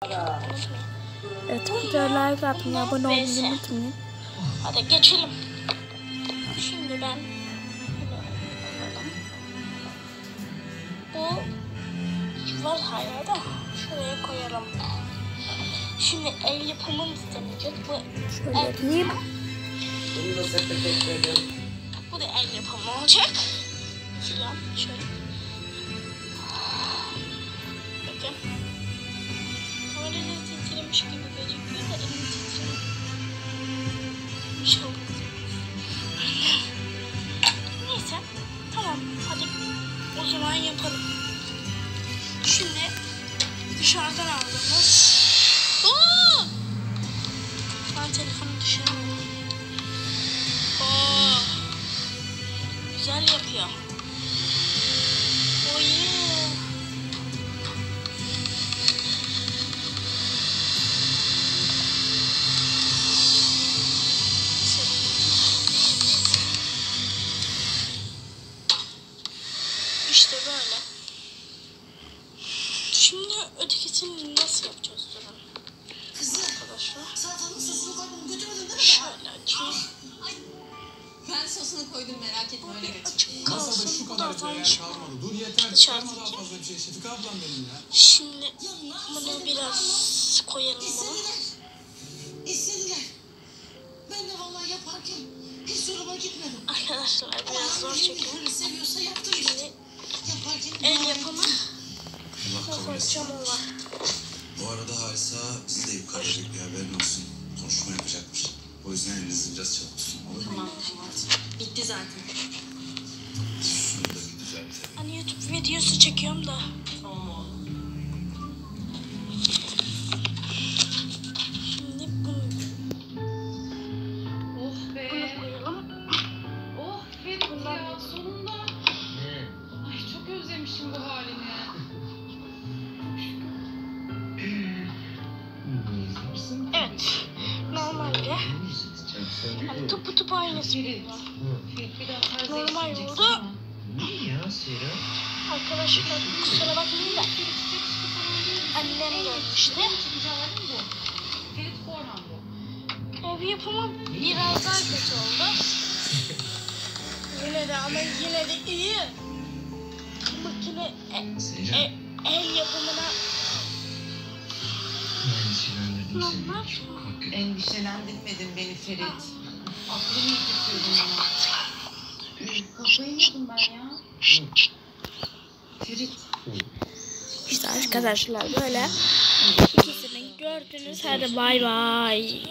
Evet, videoya like atmayı, abone olmayı unutmayın. Hadi geçelim. Şimdi ben bu var hala da şuraya koyalım. Şimdi el yapımımız deneyecek. Şöyle yapayım. Bu da el yapımı olacak. Şöyle. Bakın. Kamerada titremiş gibi gözüküyor da elim titremiyor. Çok. Neyse. Tamam. Hadi o zaman yapalım. Şimdi dışarıdan aldığımız. Ben telefonu dışarı alayım. Güzel yapıyor. Oh yeah. İşte böyle. Şimdi ötekisini nasıl yapacağız durun. Kızım, arkadaşlar. salatanın sosunu koydum, götürmedin değil mi? Şöyle açayım. Ben sosunu koydum, merak etme, öyle götür. Açık Masada kalsın. şu Bu kadar da yer azalmış. kalmadı. Dur yeter. Dışarıdaki. Çıkarma daha fazla bir şey. Şefika ablam benim ya. Şimdi bunu biraz koyalım bunu. İstediler. İstediler. Ben de vallahi yaparken hiç zoruma gitmedim. Arkadaşlar biraz zor çekiyor. Böyle seviyorsa yaptır işte. Yaparken El yapımı. Allah kabul etsin. Yapacağım o var. Bu arada Halisa sizi de yukarı bekliyor, haberin olsun. Konuşma yapacakmış. O yüzden elinizi biraz çabuk tutun, olur mu? Tamam. Bitti zaten. Şunu da bir düzeltelim. Hani YouTube videosu çekiyorum da. Tamam oğlum. Şimdi bunu Oh be. koyalım. Oh Ferit ya sonunda. Ay çok özlemişim bu halini. Evet. Normalde hani topu aynısı Ferit. bunlar. Ferit bir daha tarzı Normal değiştireceksin oldu. ama. Arkadaşlar kusura bakmayın da annem gelmişti. Ferit Korhan bu. Ev yapımı biraz daha kötü oldu. Yine de ama yine de iyi. Makine el yapımına normal. Endişelendirmedin beni Ferit. Aklımı yitirdin bana. Kafayı yedim ben ya. Ferit. İşte arkadaşlar böyle ikisini gördünüz. Hadi bay bay.